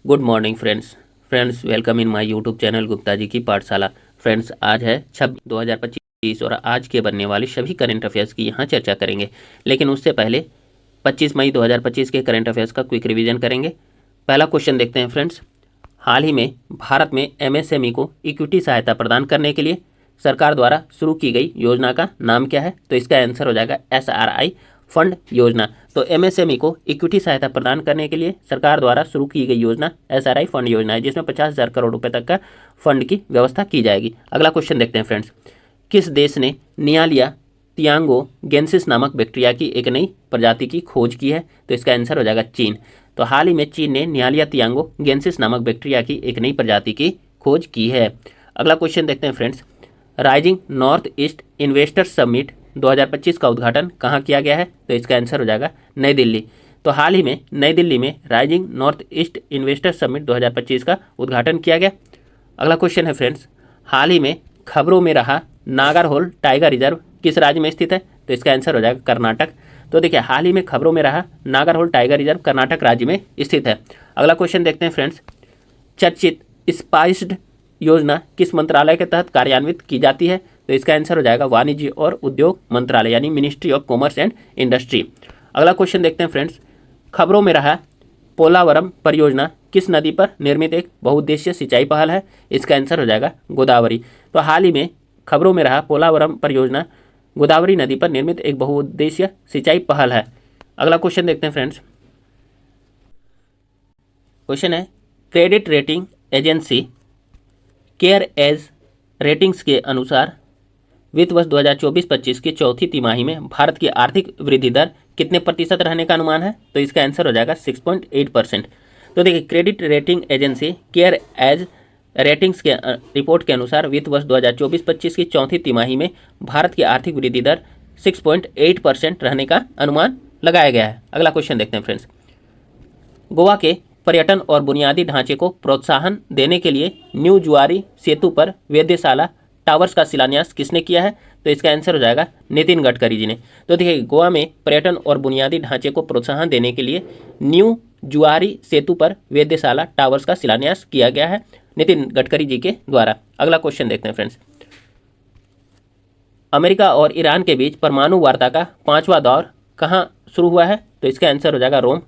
Good morning friends welcome in my YouTube channel Gupta ji की पाठशाला। Friends आज है 26/2025 और आज के बनने वाली सभी करंट अफेयर्स की यहाँ चर्चा करेंगे। लेकिन उससे पहले 25 मई 2025 के करंट अफेयर्स का क्विक रिवीजन करेंगे। पहला क्वेश्चन देखते हैं फ्रेंड्स। हाल ही में भारत में एमएसएमई को इक्विटी सहायता प्रदान करने के लिए सरकार द्वारा शुरू की गई योजना का नाम क्या है? तो इसका आंसर हो जाएगा SRI फंड योजना। तो एमएसएमई को इक्विटी सहायता प्रदान करने के लिए सरकार द्वारा शुरू की गई योजना SRI फंड योजना है, जिसमें 50,000 करोड़ रुपए तक का फंड की व्यवस्था की जाएगी। अगला क्वेश्चन देखते हैं फ्रेंड्स। किस देश ने नियालिया थियांगोगेंसिस नामक बैक्टीरिया की एक नई प्रजाति की खोज की है? तो इसका आंसर हो जाएगा चीन। तो हाल ही में चीन ने नियालिया थियांगोगेंसिस नामक बैक्टीरिया की एक नई प्रजाति की खोज की है। अगला क्वेश्चन देखते हैं friends. Rising north east investors summit 2025 का उद्घाटन कहाँ किया गया है? तो इसका आंसर हो जाएगा नई दिल्ली। तो हाल ही में नई दिल्ली में rising north east investors summit 2025 का उद्घाटन किया गया। अगला क्वेश्चन है फ्रेंड्स। हाल ही में खबरों में रहा नागरहोल टाइगर रिजर्व किस राज्य में स्थित है? तो इसका आंसर हो जाएगा कर्नाटक। तो देखिए, हाल ही में खबरों में रहा नागरहोल टाइगर रिजर्व कर्नाटक राज्य में स्थित है। अगला क्वेश्चन देखते हैं फ्रेंड्स। चर्चित स्पाइस्ड योजना किस मंत्रालय के तहत कार्यान्वित की जाती है? तो इसका आंसर हो जाएगा वाणिज्य और उद्योग मंत्रालय, यानी ministry of commerce and industry. अगला क्वेश्चन देखते हैं फ्रेंड्स। खबरों में रहा पोलावरम परियोजना किस नदी पर निर्मित एक बहुउद्देशीय सिंचाई पहल है? इसका आंसर हो जाएगा गोदावरी। तो हाल ही में खबरों में रहा पोलावरम परियोजना गोदावरी नदी पर निर्मित एक बहुउद्देशीय सिंचाई पहल है। अगला क्वेश्चन देखते हैं फ्रेंड्स। क्वेश्चन है, credit rating agency CareEdge Ratings के अनुसार वित्त वर्ष 2024-25 की चौथी तिमाही में भारत की आर्थिक वृद्धि दर कितने प्रतिशत रहने का अनुमान है? तो इसका आंसर हो जाएगा 6.8%। तो देखिए, credit rating agency CareEdge Ratings के रिपोर्ट के अनुसार वित्त वर्ष 2024-25 की चौथी तिमाही में भारत की आर्थिक वृद्धि दर 6.8% रहने का अनुमान लगाया गया है। अगला क्वेश्चन देखते हैं फ्रेंड्स। गोवा के पर्यटन और बुनियादी ढांचे को प्रोत्साहन देने के लिए न्यू जुआरी सेतु पर वेधशाला टावर्स का शिलान्यास किसने किया है? तो इसका आंसर हो जाएगा नितिन गडकरी जी ने। तो देखिए, गोवा में पर्यटन और बुनियादी ढांचे को प्रोत्साहन देने के लिए न्यू जुआरी सेतु पर वेधशाला टावर्स का शिलान्यास किया गया है नितिन गडकरी जी के द्वारा। अगला क्वेश्चन देखते हैं फ्रेंड्स। अमेरिका और ईरान के बीच परमाणु वार्ता का 5वां दौर कहाँ शुरू हुआ है? तो इसका आंसर हो जाएगा रोम।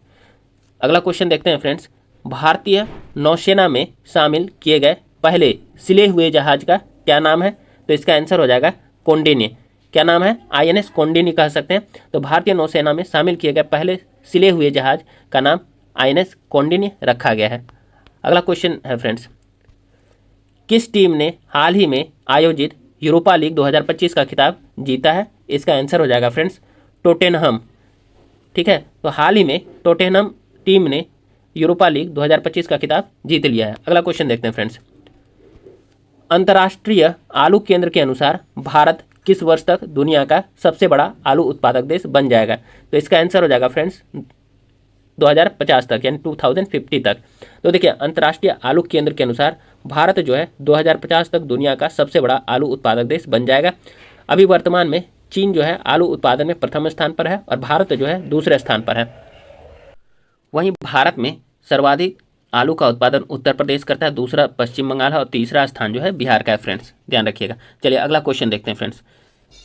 अगला क्वेश्चन देखते हैं फ्रेंड्स। भारतीय नौसेना में शामिल किए गए पहले सिले हुए जहाज का क्या नाम है? तो इसका आंसर हो जाएगा कौंडिन्य। क्या नाम है? INS कौंडिन्य कह सकते हैं। तो भारतीय नौसेना में शामिल किए गए पहले सिले हुए जहाज का नाम INS कौंडिन्य रखा गया है। अगला क्वेश्चन है फ्रेंड्स। किस टीम ने हाल ही में आयोजित यूरोपा लीग 2025 का खिताब जीता है? इसका आंसर हो जाएगा फ्रेंड्स टोटेनहम। ठीक है, तो हाल ही में टोटेनहम टीम ने यूरोपा लीग 2025 का खिताब जीत लिया है। अगला क्वेश्चन देखते हैं फ्रेंड्स। अंतर्राष्ट्रीय आलू केंद्र के अनुसार भारत किस वर्ष तक दुनिया का सबसे बड़ा आलू उत्पादक देश बन जाएगा? तो इसका आंसर हो जाएगा फ्रेंड्स 2050 तक, यानी 2050 तक। तो देखिए, अंतर्राष्ट्रीय आलू केंद्र के अनुसार भारत जो है 2050 तक दुनिया का सबसे बड़ा आलू उत्पादक देश बन जाएगा। अभी वर्तमान में चीन जो है आलू उत्पादन में प्रथम स्थान पर है और भारत जो है दूसरे स्थान पर है। वहीं भारत में सर्वाधिक आलू का उत्पादन उत्तर प्रदेश करता है, दूसरा पश्चिम बंगाल है और तीसरा स्थान जो है बिहार का है। फ्रेंड्स ध्यान रखिएगा। चलिए अगला क्वेश्चन देखते हैं फ्रेंड्स।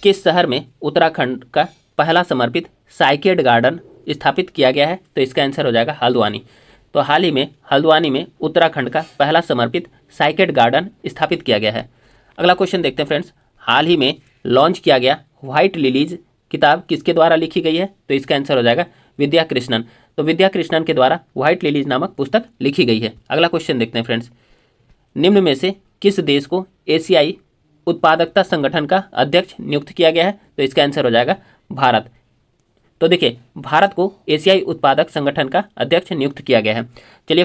किस शहर में उत्तराखंड का पहला समर्पित साइकेड गार्डन स्थापित किया गया है? तो इसका आंसर हो जाएगा हल्द्वानी। तो हाल ही में हल्द्वानी में उत्तराखंड का पहला समर्पित साइकेड गार्डन स्थापित किया गया है। अगला क्वेश्चन देखते हैं फ्रेंड्स। हाल ही में लॉन्च किया गया व्हाइट लिलीज किताब किसके द्वारा लिखी गई है? तो इसका आंसर हो जाएगा विद्या कृष्णन। तो विद्या कृष्णन के द्वारा व्हाइट लिलीज नामक पुस्तक लिखी गई है। अगला क्वेश्चन देखते हैं फ्रेंड्स। निम्न में से किस देश को एशियाई उत्पादकता संगठन का अध्यक्ष नियुक्त किया गया है? तो इसका आंसर हो जाएगा भारत। तो देखिए, भारत को एशियाई उत्पादक संगठन का अध्यक्ष नियुक्त किया गया है। चलिए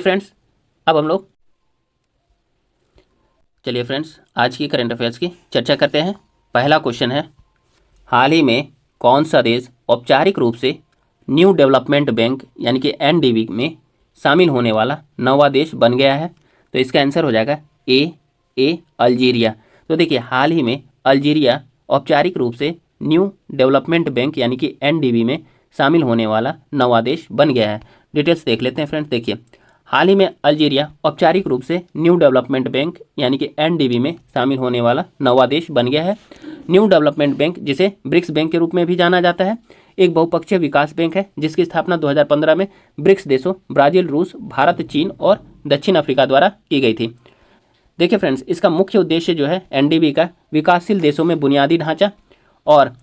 फ्रेंड्स, आज की करंट अफेयर्स की चर्चा करते हैं। पहला क्वेश्चन है, हाल ही में कौन सा देश औपचारिक रूप से न्यू डेवलपमेंट बैंक यानी कि NDB में शामिल होने वाला 9वां देश बन गया है? तो इसका आंसर हो जाएगा ए अल्जीरिया। तो देखिए, हाल ही में अल्जीरिया औपचारिक रूप से न्यू डेवलपमेंट बैंक यानी कि NDB में शामिल होने वाला 9वां देश बन गया है। डिटेल्स देख लेते हैं फ्रेंड्स। देखिए, हाल ही में अल्जीरिया औपचारिक रूप से न्यू डेवलपमेंट बैंक यानी कि एनडीबी में शामिल होने वाला 9वां देश बन गया है। न्यू डेवलपमेंट बैंक, जिसे ब्रिक्स बैंक के रूप में भी जाना जाता है, एक बहुपक्षीय विकास बैंक है जिसकी स्थापना 2015 में ब्रिक्स देशों ब्राजील, रूस, भारत, चीन और दक्षिण अफ्रीका द्वारा की गई थी। देखिए फ्रेंड्स, इसका मुख्य उद्देश्य जो है एनडीबी का विकासशील देशों में बुनियादी ढांचा और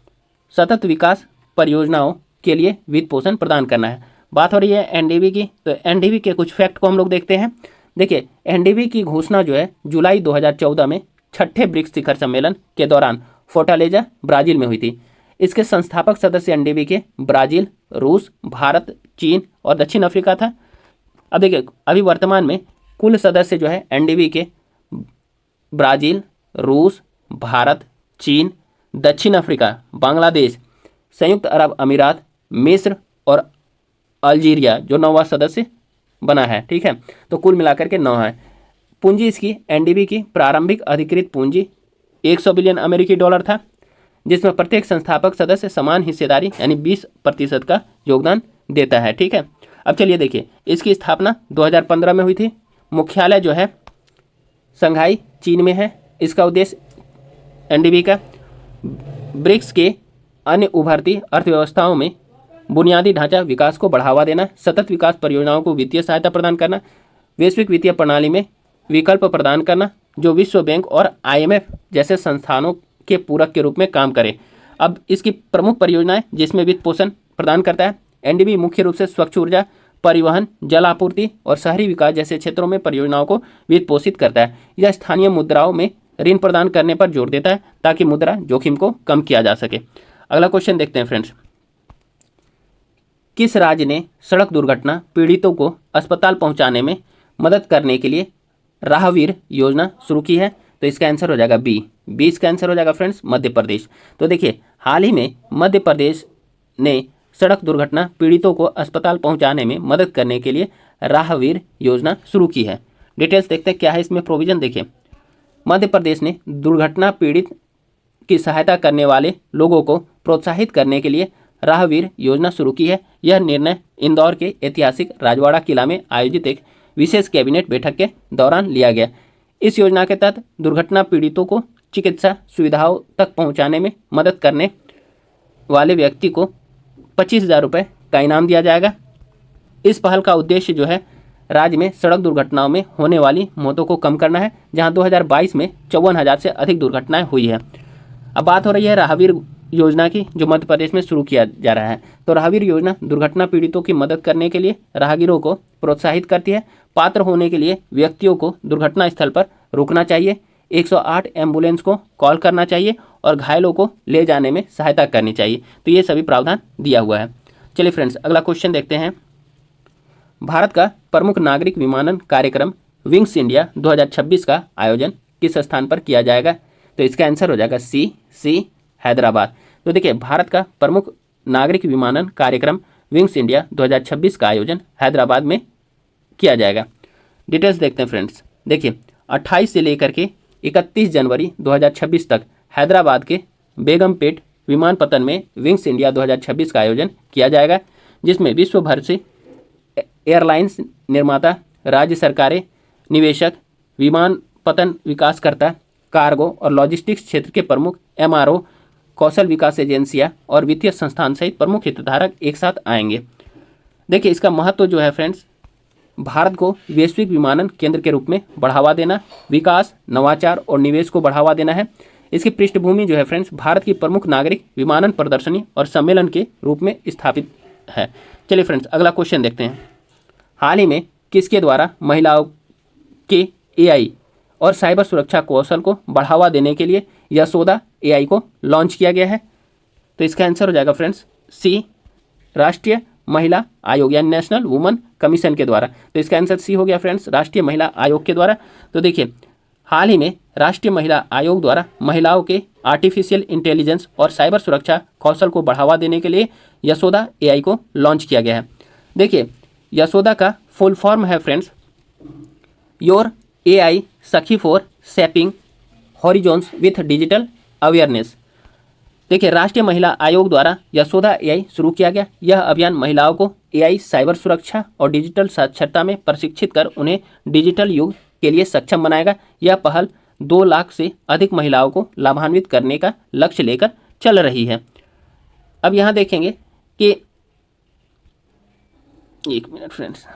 सतत विकास परियोजनाओं के लिए वित्त पोषण प्रदान करना है। बात हो रही है एनडीबी की, तो एनडीबी के कुछ फैक्ट को हम लोग देखते हैं। देखिए, एनडीबी की घोषणा जो है जुलाई 2014 में छठे ब्रिक्स शिखर सम्मेलन के दौरान फोर्टालेजा, ब्राजील में हुई थी। इसके संस्थापक सदस्य एनडीबी के ब्राजील, रूस, भारत, चीन और दक्षिण अफ्रीका था। अब देखिए, अभी वर्तमान में कुल सदस्य जो है एनडीबी के ब्राजील, रूस, भारत, चीन, दक्षिण अफ्रीका, बांग्लादेश, संयुक्त अरब अमीरात, मिस्र और अल्जीरिया जो 9वां सदस्य बना है। ठीक है, तो कुल मिलाकर के 9 है। पूंजी इसकी एनडीबी की प्रारंभिक अधिकृत पूंजी 100 बिलियन अमेरिकी डॉलर था, जिसमें प्रत्येक संस्थापक सदस्य समान हिस्सेदारी यानी 20% का योगदान देता है। ठीक है, अब चलिए देखिए, इसकी स्थापना 2015 में हुई थी। मुख्यालय जो है शंघाई, चीन में है। इसका उद्देश्य एनडीबी का ब्रिक्स के अन्य उभरती अर्थव्यवस्थाओं में बुनियादी ढांचा विकास को बढ़ावा देना, सतत विकास परियोजनाओं को वित्तीय सहायता प्रदान करना, वैश्विक वित्तीय प्रणाली में विकल्प प्रदान करना जो विश्व बैंक और आईएमएफ जैसे संस्थानों के पूरक के रूप में काम करे। अब इसकी प्रमुख परियोजनाएं जिसमें वित्त पोषण प्रदान करता है, एनडीबी मुख्य रूप से स्वच्छ ऊर्जा, परिवहन, जल आपूर्ति और शहरी विकास जैसे क्षेत्रों में परियोजनाओं को वित्त पोषित करता है। यह स्थानीय मुद्राओं में ऋण प्रदान करने पर जोर देता है ताकि मुद्रा जोखिम को कम किया जा सके। अगला क्वेश्चन देखते हैं फ्रेंड्स, किस राज्य ने सड़क दुर्घटना पीड़ितों को अस्पताल पहुंचाने में मदद करने के लिए राहवीर योजना शुरू की है? तो इसका आंसर हो जाएगा बी। इसका आंसर हो जाएगा फ्रेंड्स मध्य प्रदेश। तो देखिए, हाल ही में मध्य प्रदेश ने सड़क दुर्घटना पीड़ितों को अस्पताल पहुंचाने में मदद करने के लिए राहवीर योजना शुरू की है। डिटेल्स देखते हैं क्या है इसमें प्रोविजन। देखिए, मध्य प्रदेश ने दुर्घटना पीड़ित की सहायता करने वाले लोगों को प्रोत्साहित करने के लिए राहवीर योजना शुरू की है। यह निर्णय इंदौर के ऐतिहासिक राजवाड़ा किला में आयोजित एक विशेष कैबिनेट बैठक के दौरान लिया गया। इस योजना के तहत दुर्घटना पीड़ितों को चिकित्सा सुविधाओं तक पहुंचाने में मदद करने वाले व्यक्ति को 25,000 रुपये का इनाम दिया जाएगा। इस पहल का उद्देश्य जो है राज्य में सड़क दुर्घटनाओं में होने वाली मौतों को कम करना है, जहां 2022 में 54,000 से अधिक दुर्घटनाएं हुई है। अब बात हो रही है राहवीर योजना की, जो मध्य प्रदेश में शुरू किया जा रहा है। तो राहवीर योजना दुर्घटना पीड़ितों की मदद करने के लिए राहगीरों को प्रोत्साहित करती है। पात्र होने के लिए व्यक्तियों को दुर्घटना स्थल पर रुकना चाहिए, 108 एम्बुलेंस को कॉल करना चाहिए और घायलों को ले जाने में सहायता करनी चाहिए। तो ये सभी प्रावधान दिया हुआ है। चलिए फ्रेंड्स, अगला क्वेश्चन देखते हैं। भारत का प्रमुख नागरिक विमानन कार्यक्रम विंग्स इंडिया 2026 का आयोजन किस स्थान पर किया जाएगा? तो इसका आंसर हो जाएगा सी हैदराबाद। तो देखिए, भारत का प्रमुख नागरिक विमानन कार्यक्रम विंग्स इंडिया 2026 का आयोजन हैदराबाद में किया जाएगा। डिटेल्स देखते हैं फ्रेंड्स। देखिए, 28 से लेकर के 31 जनवरी 2026 तक हैदराबाद के बेगमपेट विमानपत्तन में विंग्स इंडिया 2026 का आयोजन किया जाएगा, जिसमें विश्व भर से एयरलाइंस निर्माता, राज्य सरकारें, निवेशक, विमानपत्तन विकासकर्ता, कार्गो और लॉजिस्टिक्स क्षेत्र के प्रमुख, एमआरओ, कौशल विकास एजेंसियां और वित्तीय संस्थान सहित प्रमुख हितधारक एक साथ आएंगे। देखिए, इसका महत्व जो है फ्रेंड्स, भारत को वैश्विक विमानन केंद्र के रूप में बढ़ावा देना, विकास, नवाचार और निवेश को बढ़ावा देना है। इसकी पृष्ठभूमि जो है फ्रेंड्स, भारत की प्रमुख नागरिक विमानन प्रदर्शनी और सम्मेलन के रूप में स्थापित है। चलिए फ्रेंड्स, अगला क्वेश्चन देखते हैं। हाल ही में किसके द्वारा महिलाओं के एआई और साइबर सुरक्षा कौशल को बढ़ावा देने के लिए यशोदा एआई को लॉन्च किया गया है? तो इसका आंसर हो जाएगा फ्रेंड्स सी, राष्ट्रीय महिला आयोग या नेशनल वुमेन कमीशन के द्वारा। तो इसका आंसर सी हो गया फ्रेंड्स, राष्ट्रीय महिला आयोग के द्वारा। तो देखिए, हाल ही में राष्ट्रीय महिला आयोग द्वारा महिलाओं के आर्टिफिशियल इंटेलिजेंस और साइबर सुरक्षा कौशल को बढ़ावा देने के लिए यशोदा एआई को लॉन्च किया गया है। देखिए, यशोदा का फुल फॉर्म है फ्रेंड्स योर एआई सखी for shaping horizons with digital awareness. देखिए, राष्ट्रीय महिला आयोग द्वारा यशोदा एआई शुरू किया गया। यह अभियान महिलाओं को AI साइबर सुरक्षा और डिजिटल साक्षरता में प्रशिक्षित कर उन्हें डिजिटल युग के लिए सक्षम बनाएगा। यह पहल 2 लाख से अधिक महिलाओं को लाभान्वित करने का लक्ष्य लेकर चल रही है। अब यहाँ देखेंगे कि एक मिनट फ्रेंड्स,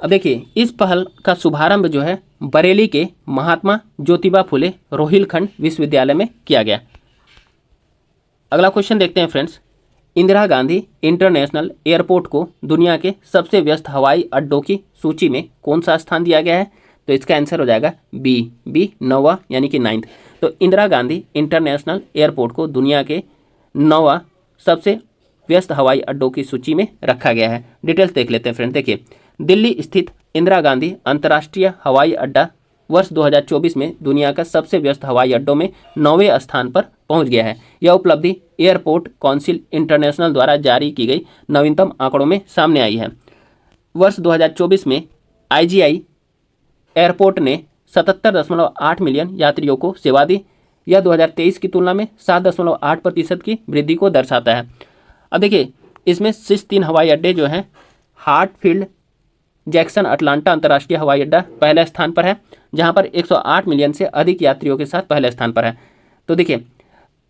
अब देखिए इस पहल का शुभारंभ जो है बरेली के महात्मा ज्योतिबा फुले रोहिलखंड विश्वविद्यालय में किया गया। अगला क्वेश्चन देखते हैं friends, Indira Gandhi international airport को दुनिया के सबसे व्यस्त हवाई अड्डों की सूची में कौन सा स्थान दिया गया है? तो इसका आंसर हो जाएगा बी 9वां यानी कि 9th। तो इंदिरा गांधी इंटरनेशनल एयरपोर्ट को दुनिया के 9वां सबसे व्यस्त हवाई अड्डों की सूची में रखा गया है। डिटेल्स देख लेते हैं फ्रेंड। देखिए, दिल्ली स्थित इंदिरा गांधी अंतर्राष्ट्रीय हवाई अड्डा वर्ष 2024 में दुनिया का सबसे व्यस्त हवाई अड्डों में 9वें स्थान पर पहुंच गया है। यह उपलब्धि एयरपोर्ट काउंसिल इंटरनेशनल द्वारा जारी की गई नवीनतम आंकड़ों में सामने आई है। वर्ष 2024 में IGI एयरपोर्ट ने 77.8 मिलियन यात्रियों को सेवा दी। यह 2023 की तुलना में 7.8% की वृद्धि को दर्शाता है। अब देखिए, इसमें शीर्ष 3 हवाई अड्डे जो हैं, हार्टफील्ड जैक्सन अटलांटा अंतर्राष्ट्रीय हवाई अड्डा पहले स्थान पर है, जहां पर 108 मिलियन से अधिक यात्रियों के साथ पहले स्थान पर है। तो देखिए,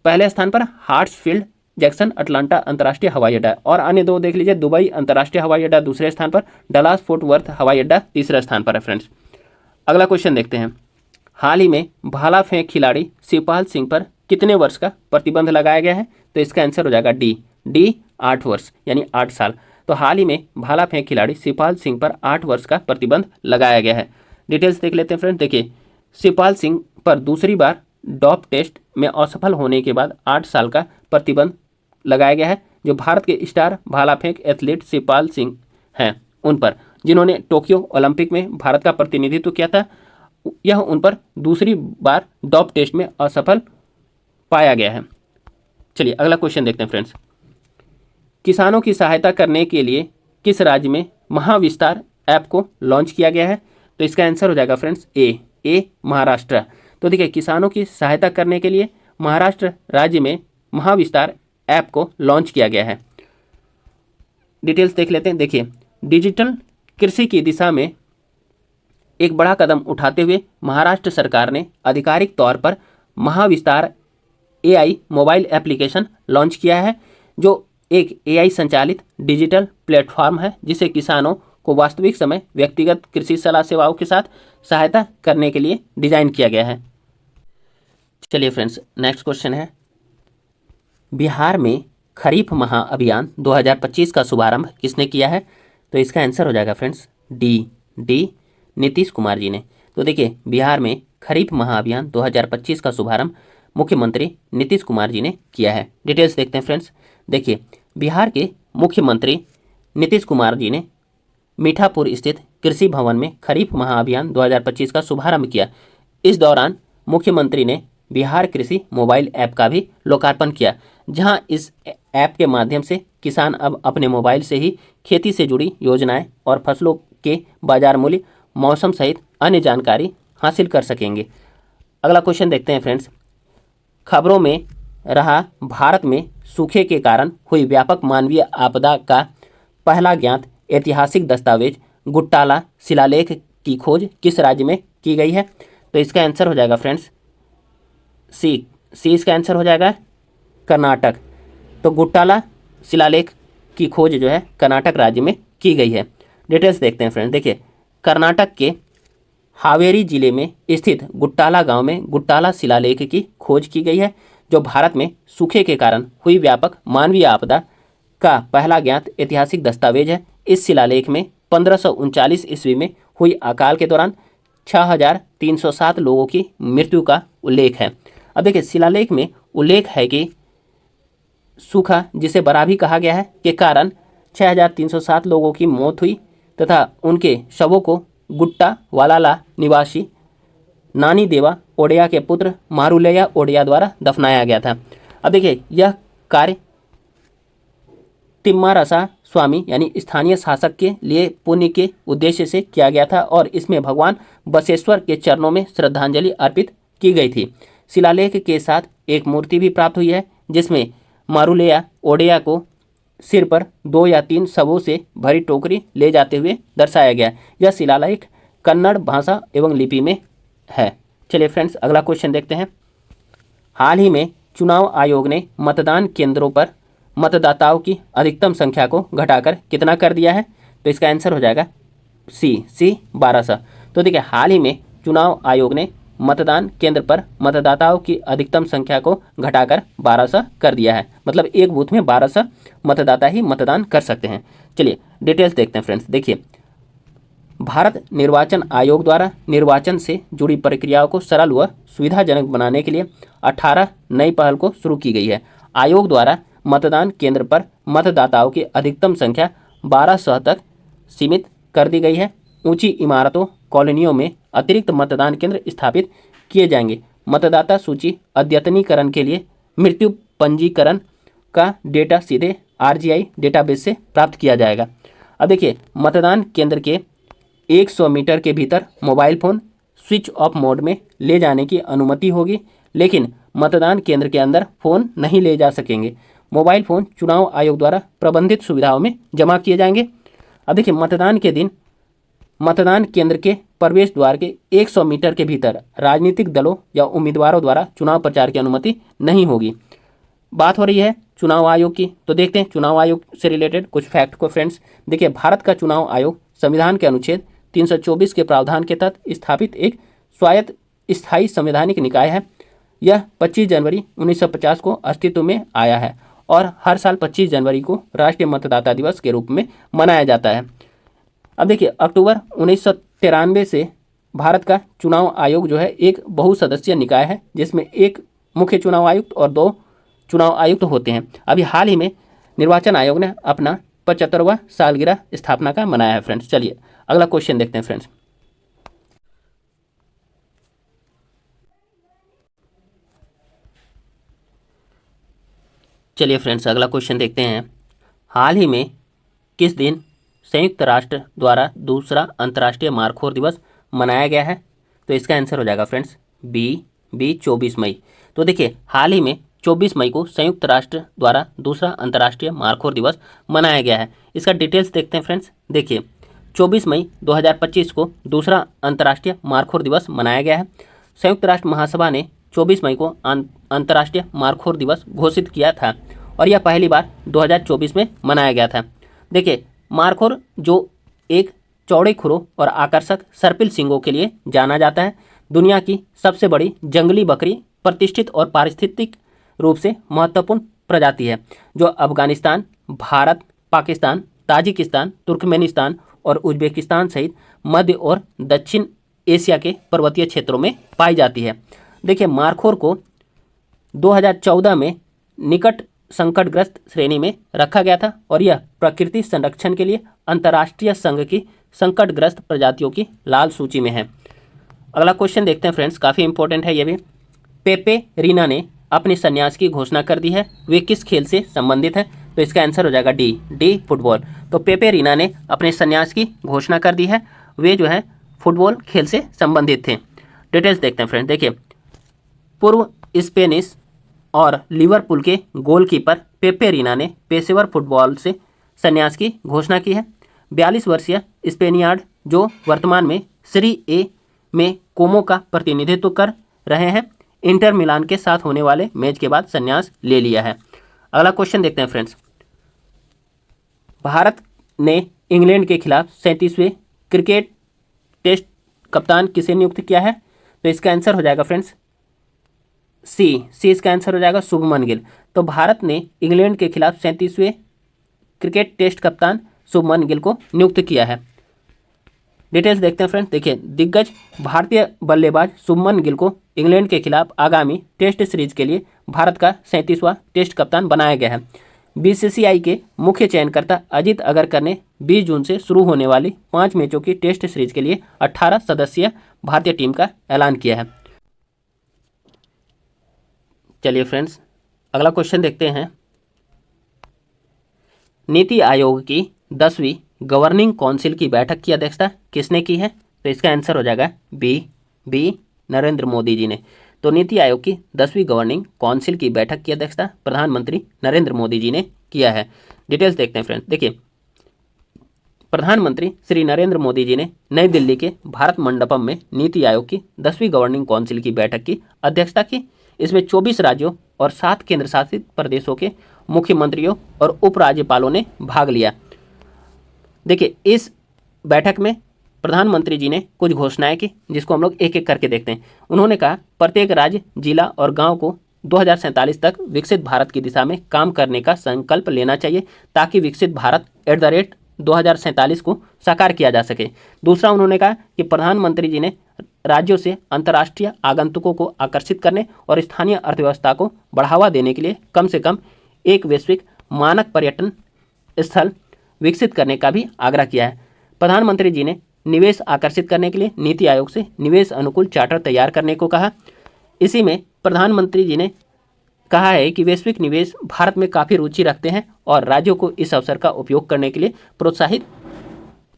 पहले स्थान पर हार्टफील्ड जैक्सन अटलांटा अंतर्राष्ट्रीय हवाई अड्डा, और अन्य 2 देख लीजिए, दुबई अंतर्राष्ट्रीय हवाई अड्डा दूसरे स्थान पर, डलास फोर्ट वर्थ हवाई अड्डा तीसरे स्थान पर है फ्रेंड्स। अगला क्वेश्चन देखते हैं, हाल ही में भाला फेंक खिलाड़ी शिवपाल सिंह पर कितने वर्ष का प्रतिबंध लगाया गया है? तो इसका आंसर हो जाएगा डी 8 वर्ष यानी 8 साल। तो हाल ही में भाला फेंक खिलाड़ी शिवपाल सिंह पर 8 वर्ष का प्रतिबंध लगाया गया है। डिटेल्स देख लेते हैं फ्रेंड। देखिए, शिवपाल सिंह पर दूसरी बार डोप टेस्ट में असफल होने के बाद 8 साल का प्रतिबंध लगाया गया है, जो भारत के स्टार भाला फेंक एथलीट शिवपाल सिंह हैं उन पर, जिन्होंने टोक्यो ओलंपिक में भारत का प्रतिनिधित्व किया था। यह उन पर दूसरी बार डोप टेस्ट में असफल पाया गया है। चलिए अगला क्वेश्चन देखते हैं फ्रेंड्स, किसानों की सहायता करने के लिए किस राज्य में महाविस्तार ऐप को लॉन्च किया गया है? तो इसका आंसर हो जाएगा फ्रेंड्स ए महाराष्ट्र। तो देखिए, किसानों की सहायता करने के लिए महाराष्ट्र राज्य में महाविस्तार ऐप को लॉन्च किया गया है। डिटेल्स देख लेते हैं। देखिए, डिजिटल कृषि की दिशा में एक बड़ा कदम उठाते हुए महाराष्ट्र सरकार ने आधिकारिक तौर पर Mahavistar AI mobile application launch किया है, जो एक AI संचालित डिजिटल प्लेटफॉर्म है, जिसे किसानों को वास्तविक समय व्यक्तिगत कृषि सलाह सेवाओं के साथ सहायता करने के लिए डिजाइन किया गया है। चलिए फ्रेंड्स, नेक्स्ट क्वेश्चन है, बिहार में खरीफ महाअभियान 2025 का शुभारंभ किसने किया है? तो इसका आंसर हो जाएगा फ्रेंड्स डी नीतीश कुमार जी ने। तो देखिए, बिहार में खरीफ महाअभियान 2025 का शुभारंभ मुख्यमंत्री नीतीश कुमार जी ने किया है। डिटेल्स देखते हैं फ्रेंड्स। देखिए, बिहार के मुख्यमंत्री नीतीश कुमार जी ने मीठापुर स्थित कृषि भवन में खरीफ महाअभियान 2025 का शुभारंभ किया। इस दौरान मुख्यमंत्री ने बिहार कृषि मोबाइल ऐप का भी लोकार्पण किया, जहां इस ऐप के माध्यम से किसान अब अपने मोबाइल से ही खेती से जुड़ी योजनाएं और फसलों के बाजार मूल्य, मौसम सहित अन्य जानकारी हासिल कर सकेंगे। अगला क्वेश्चन देखते हैं फ्रेंड्स, खबरों में रहा भारत में सूखे के कारण हुई व्यापक मानवीय आपदा का पहला ज्ञात ऐतिहासिक दस्तावेज गुट्टाला शिलालेख की खोज किस राज्य में की गई है? तो इसका आंसर हो जाएगा फ्रेंड्स सी इसका आंसर हो जाएगा कर्नाटक। तो गुट्टाला शिलालेख की खोज जो है कर्नाटक राज्य में की गई है। डिटेल्स देखते हैं फ्रेंड्स। देखिए, कर्नाटक के हावेरी जिले में स्थित गुट्टाला गांव में गुट्टाला शिलालेख की खोज की गई है, जो भारत में सूखे के कारण हुई व्यापक मानवीय आपदा का पहला ज्ञात ऐतिहासिक दस्तावेज है। इस शिलालेख में 1539 ईस्वी में हुई अकाल के दौरान 6307 लोगों की मृत्यु का उल्लेख है। अब देखिए, शिलालेख में उल्लेख है कि सूखा, जिसे बराभी कहा गया है, के कारण 6307 लोगों की मौत हुई तथा उनके शवों को गुट्टा वालाला निवासी नानी देवा ओडिया के पुत्र मारुलेया ओडिया द्वारा दफनाया गया था। अब देखिए, यह कार्य तिम्मारसा स्वामी यानी स्थानीय शासक के लिए पुण्य के उद्देश्य से किया गया था और इसमें भगवान बसवेश्वर के चरणों में श्रद्धांजलि अर्पित की गई थी। शिलालेख के साथ एक मूर्ति भी प्राप्त हुई है, जिसमें मारुलेया ओडिया को सिर पर 2 या 3 शवों से भरी टोकरी ले जाते हुए दर्शाया गया। यह शिलालेख कन्नड़ भाषा एवं लिपि में है। चलिए फ्रेंड्स, अगला क्वेश्चन देखते हैं। हाल ही में चुनाव आयोग ने मतदान केंद्रों पर मतदाताओं की अधिकतम संख्या को घटाकर कितना कर दिया है? तो इसका आंसर हो जाएगा सी 1200। तो देखिए, हाल ही में चुनाव आयोग ने मतदान केंद्र पर मतदाताओं की अधिकतम संख्या को घटाकर 1200 कर दिया है। मतलब एक बूथ में 1200 मतदाता ही मतदान कर सकते हैं। चलिए डिटेल्स देखते हैं फ्रेंड्स। देखिए, भारत निर्वाचन आयोग द्वारा निर्वाचन से जुड़ी प्रक्रियाओं को सरल व सुविधाजनक बनाने के लिए 18 नई पहल को शुरू की गई है। आयोग द्वारा मतदान केंद्र पर मतदाताओं की अधिकतम संख्या 1200 तक सीमित कर दी गई है। ऊंची इमारतों, कॉलोनियों में अतिरिक्त मतदान केंद्र स्थापित किए जाएंगे। मतदाता सूची अद्यतनीकरण के लिए मृत्यु पंजीकरण का डेटा सीधे आरजीआई डेटाबेस से प्राप्त किया जाएगा। अब देखिए, मतदान केंद्र के 100 मीटर के भीतर mobile phone switch off mode में ले जाने की अनुमति होगी, लेकिन मतदान केंद्र के अंदर फ़ोन नहीं ले जा सकेंगे। मोबाइल फ़ोन चुनाव आयोग द्वारा प्रबंधित सुविधाओं में जमा किए जाएंगे। अब देखिए, मतदान के दिन मतदान केंद्र के प्रवेश द्वार के 100 मीटर के भीतर राजनीतिक दलों या उम्मीदवारों द्वारा चुनाव प्रचार की अनुमति नहीं होगी। बात हो रही है चुनाव आयोग की, तो देखते हैं चुनाव आयोग से रिलेटेड कुछ फैक्ट को फ्रेंड्स। देखिए, भारत का चुनाव आयोग संविधान के अनुच्छेद 324 के प्रावधान के तहत स्थापित एक स्वायत्त स्थायी संवैधानिक निकाय है। यह 25 जनवरी 1950 को अस्तित्व में आया है और हर साल 25 जनवरी को राष्ट्रीय मतदाता दिवस के रूप में मनाया जाता है। अब देखिए, अक्टूबर 1993 से भारत का चुनाव आयोग जो है एक बहुसदस्यीय निकाय है, जिसमें एक मुख्य चुनाव आयुक्त और 2 चुनाव आयुक्त होते हैं। अभी हाल ही में निर्वाचन आयोग ने अपना 75वां सालगिरह स्थापना का मनाया है फ्रेंड्स। चलिए अगला क्वेश्चन देखते हैं फ्रेंड्स। चलिए फ्रेंड्स, अगला क्वेश्चन देखते हैं। हाल ही में किस दिन संयुक्त राष्ट्र द्वारा दूसरा अंतर्राष्ट्रीय मारखोर दिवस मनाया गया है? तो इसका आंसर हो जाएगा फ्रेंड्स बी 24 मई। तो देखिए, हाल ही में 24 मई को संयुक्त राष्ट्र द्वारा दूसरा अंतर्राष्ट्रीय मारखोर दिवस मनाया गया है। इसका डिटेल्स देखते हैं फ्रेंड्स। देखिए, 24 मई 2025 को दूसरा अंतर्राष्ट्रीय मारखोर दिवस मनाया गया है। संयुक्त राष्ट्र महासभा ने 24 मई को अंतर्राष्ट्रीय मारखोर दिवस घोषित किया था और यह पहली बार 2024 में मनाया गया था। देखिए, मारखोर जो एक चौड़े खुरों और आकर्षक सर्पिल सींगों के लिए जाना जाता है, दुनिया की सबसे बड़ी जंगली बकरी, प्रतिष्ठित और पारिस्थितिक रूप से महत्वपूर्ण प्रजाति है, जो अफगानिस्तान, भारत, पाकिस्तान, ताजिकिस्तान, तुर्कमेनिस्तान और उज्बेकिस्तान सहित मध्य और दक्षिण एशिया के पर्वतीय क्षेत्रों में पाई जाती है। देखिए, मारखोर को 2014 में निकट संकटग्रस्त श्रेणी में रखा गया था और यह प्रकृति संरक्षण के लिए अंतर्राष्ट्रीय संघ की संकटग्रस्त प्रजातियों की लाल सूची में है। अगला क्वेश्चन देखते हैं फ्रेंड्स, काफ़ी इंपॉर्टेंट है ये भी। पेपे रीना ने अपने संन्यास की घोषणा कर दी है। वे किस खेल से संबंधित है? तो इसका आंसर हो जाएगा डी फुटबॉल। तो पेपे रीना ने अपने संन्यास की घोषणा कर दी है। वे जो है फुटबॉल खेल से संबंधित थे। डिटेल्स देखते हैं फ्रेंड्स। देखिए, पूर्व स्पेनिश और लिवरपूल के गोलकीपर पेपे रीना ने पेशेवर फुटबॉल से संन्यास की घोषणा की है। 42 वर्षीय स्पेनियार्ड, जो वर्तमान में सीरी ए में कोमो का प्रतिनिधित्व कर रहे हैं, इंटर मिलान के साथ होने वाले मैच के बाद संन्यास ले लिया है। अगला क्वेश्चन देखते हैं फ्रेंड्स। भारत ने इंग्लैंड के खिलाफ 37वें क्रिकेट टेस्ट कप्तान किसे नियुक्त किया है? तो इसका आंसर हो जाएगा फ्रेंड्स सी इसका आंसर हो जाएगा शुभमन गिल। तो भारत ने इंग्लैंड के खिलाफ 37वें क्रिकेट टेस्ट कप्तान शुभमन गिल को नियुक्त किया है। डिटेल्स देखते हैं फ्रेंड्स। देखिए, दिग्गज भारतीय बल्लेबाज शुभमन गिल को इंग्लैंड के खिलाफ आगामी टेस्ट सीरीज के लिए भारत का 37वां टेस्ट कप्तान बनाया गया है। बीसीसीआई के मुख्य चयनकर्ता अजित अगरकर ने 20 जून से शुरू होने वाली 5 मैचों की टेस्ट सीरीज के लिए 18 सदस्यीय भारतीय टीम का ऐलान किया है। चलिए फ्रेंड्स, अगला क्वेश्चन देखते हैं। नीति आयोग की 10वीं गवर्निंग काउंसिल की बैठक की अध्यक्षता किसने की है? तो इसका आंसर हो जाएगा बी नरेंद्र मोदी जी ने। तो नीति आयोग की 10वीं गवर्निंग काउंसिल की बैठक की अध्यक्षता प्रधानमंत्री नरेंद्र मोदी जी ने किया है। डिटेल्स देखते हैं फ्रेंड्स। देखिए, प्रधानमंत्री श्री नरेंद्र मोदी जी ने नई दिल्ली के भारत मंडपम में नीति आयोग की 10वीं गवर्निंग काउंसिल की बैठक की अध्यक्षता की। इसमें 24 राज्यों और 7 केंद्र शासित प्रदेशों के मुख्यमंत्रियों और उपराज्यपालों ने भाग लिया। देखिए, इस बैठक में प्रधानमंत्री जी ने कुछ घोषणाएं की, जिसको हम लोग एक एक करके देखते हैं। उन्होंने कहा, प्रत्येक राज्य, जिला और गांव को 2047 तक विकसित भारत की दिशा में काम करने का संकल्प लेना चाहिए, ताकि विकसित भारत @ 2047 को साकार किया जा सके। दूसरा, उन्होंने कहा कि प्रधानमंत्री जी ने राज्यों से अंतर्राष्ट्रीय आगंतुकों को आकर्षित करने और स्थानीय अर्थव्यवस्था को बढ़ावा देने के लिए कम से कम एक वैश्विक मानक पर्यटन स्थल विकसित करने का भी आग्रह किया है। प्रधानमंत्री जी ने निवेश आकर्षित करने के लिए नीति आयोग से निवेश अनुकूल चार्टर तैयार करने को कहा। इसी में प्रधानमंत्री जी ने कहा है कि वैश्विक निवेश भारत में काफ़ी रुचि रखते हैं और राज्यों को इस अवसर का उपयोग करने के लिए प्रोत्साहित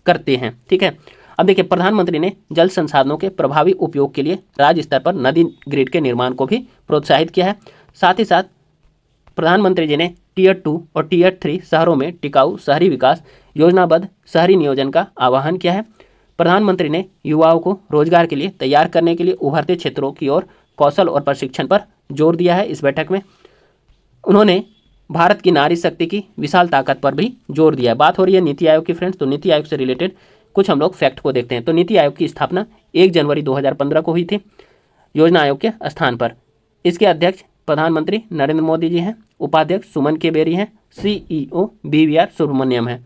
करते हैं। ठीक है, अब देखिए, प्रधानमंत्री ने जल संसाधनों के प्रभावी उपयोग के लिए राज्य स्तर पर नदी ग्रिड के निर्माण को भी प्रोत्साहित किया है। साथ ही साथ प्रधानमंत्री जी ने टियर 2 और टियर 3 शहरों में टिकाऊ शहरी विकास योजनाबद्ध शहरी नियोजन का आह्वान किया है। प्रधानमंत्री ने युवाओं को रोजगार के लिए तैयार करने के लिए उभरते क्षेत्रों की ओर कौशल और प्रशिक्षण पर जोर दिया है। इस बैठक में उन्होंने भारत की नारी शक्ति की विशाल ताकत पर भी जोर दिया है। बात हो रही है नीति आयोग की फ्रेंड्स, तो नीति आयोग से रिलेटेड कुछ हम लोग फैक्ट को देखते हैं। तो नीति आयोग की स्थापना 1 जनवरी 2015 को हुई थी योजना आयोग के स्थान पर। इसके अध्यक्ष प्रधानमंत्री नरेंद्र मोदी जी हैं, उपाध्यक्ष सुमन के बेरी हैं, CEO BVR सुब्रमण्यम है।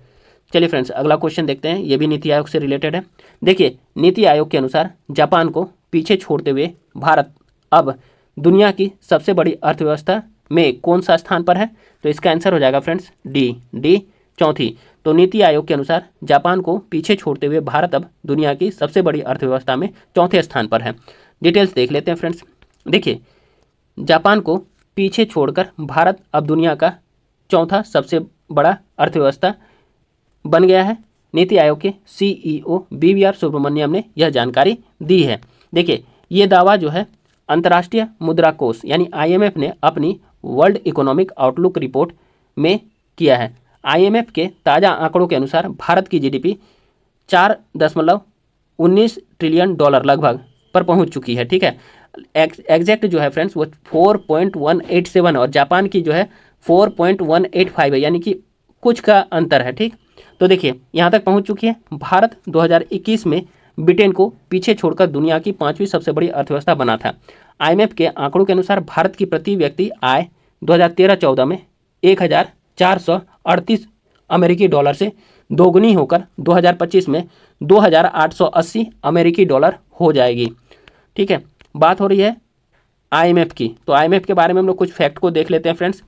चलिए फ्रेंड्स, अगला क्वेश्चन देखते हैं, ये भी नीति आयोग से रिलेटेड है। देखिए, नीति आयोग के अनुसार जापान को पीछे छोड़ते हुए भारत अब दुनिया की सबसे बड़ी अर्थव्यवस्था में कौन सा स्थान पर है? तो इसका आंसर हो जाएगा फ्रेंड्स डी चौथी। तो नीति आयोग के अनुसार जापान को पीछे छोड़ते हुए भारत अब दुनिया की सबसे बड़ी अर्थव्यवस्था में चौथे स्थान पर है। डिटेल्स देख लेते हैं फ्रेंड्स। देखिए, जापान को पीछे छोड़कर भारत अब दुनिया का चौथा सबसे बड़ा अर्थव्यवस्था बन गया है। नीति आयोग के CEO BVR सुब्रमण्यम ने यह जानकारी दी है। देखिए, ये दावा जो है अंतर्राष्ट्रीय मुद्रा कोष यानी IMF ने अपनी वर्ल्ड इकोनॉमिक आउटलुक रिपोर्ट में किया है। IMF के ताज़ा आंकड़ों के अनुसार भारत की GDP $4.19 ट्रिलियन लगभग पर पहुंच चुकी है। ठीक है, एग्जैक्ट जो है फ्रेंड्स वो 4.187 और जापान की जो है 4.185 है, यानी कि कुछ का अंतर है। ठीक, तो देखिए यहाँ तक पहुँच चुकी है। भारत 2021 में ब्रिटेन को पीछे छोड़कर दुनिया की 5वीं सबसे बड़ी अर्थव्यवस्था बना था। IMF के आंकड़ों के अनुसार भारत की प्रति व्यक्ति आय 2013-14 में 1,438 अमेरिकी डॉलर से दोगुनी होकर 2025 में 2,880 अमेरिकी डॉलर हो जाएगी। ठीक है, बात हो रही है IMF की, तो IMF के बारे में हम लोग कुछ फैक्ट को देख लेते हैं फ्रेंड्स।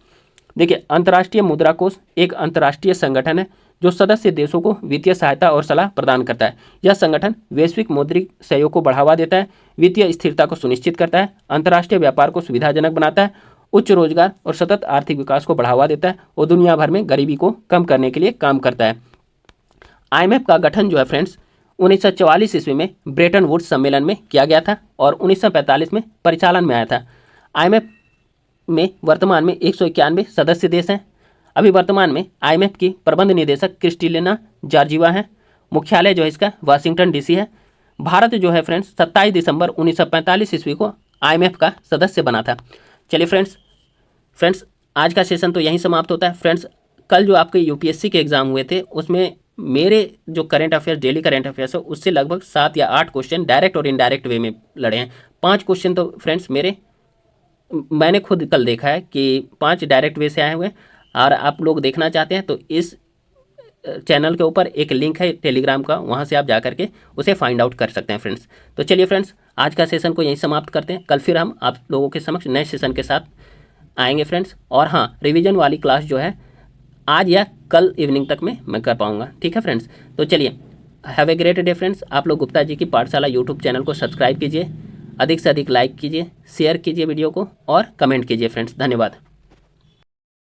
देखिए, अंतर्राष्ट्रीय मुद्रा कोष एक अंतर्राष्ट्रीय संगठन है जो सदस्य देशों को वित्तीय सहायता और सलाह प्रदान करता है। यह संगठन वैश्विक मौद्रिक सहयोग को बढ़ावा देता है, वित्तीय स्थिरता को सुनिश्चित करता है, अंतर्राष्ट्रीय व्यापार को सुविधाजनक बनाता है, उच्च रोजगार और सतत आर्थिक विकास को बढ़ावा देता है और दुनिया भर में गरीबी को कम करने के लिए काम करता है। IMF का गठन जो है फ्रेंड्स 1944 ईस्वी में ब्रेटन वुड्स सम्मेलन में किया गया था और 1945 में परिचालन में आया था। IMF में वर्तमान में 191 सदस्य देश हैं। अभी वर्तमान में IMF की प्रबंध निदेशक क्रिस्टिलिना जॉर्जिवा हैं। मुख्यालय जो है इसका वाशिंगटन DC है। भारत जो है फ्रेंड्स 27 दिसंबर 1945 ईस्वी को IMF का सदस्य बना था। चलिए फ्रेंड्स आज का सेशन तो यहीं समाप्त होता है। फ्रेंड्स, कल जो आपके UPSC के एग्ज़ाम हुए थे उसमें मेरे जो current affairs daily current affairs है उससे लगभग 7 या 8 क्वेश्चन डायरेक्ट और इनडायरेक्ट वे में लड़े हैं। 5 क्वेश्चन तो फ्रेंड्स मैंने खुद कल देखा है कि 5 डायरेक्ट वे से आए हुए हैं। और आप लोग देखना चाहते हैं तो इस चैनल के ऊपर एक लिंक है टेलीग्राम का, वहाँ से आप जा करके उसे फाइंड आउट कर सकते हैं फ्रेंड्स। तो चलिए फ्रेंड्स, आज का सेशन को यहीं समाप्त करते हैं। कल फिर हम आप लोगों के समक्ष नए सेशन के साथ आएंगे फ्रेंड्स। और हाँ, रिवीजन वाली क्लास जो है आज या कल इवनिंग तक में मैं कर पाऊँगा। ठीक है फ्रेंड्स, तो चलिए, have a great day friends. आप लोग गुप्ता जी की पाठशाला यूट्यूब चैनल को सब्सक्राइब कीजिए, अधिक से अधिक लाइक कीजिए, शेयर कीजिए वीडियो को और कमेंट कीजिए फ्रेंड्स। धन्यवाद।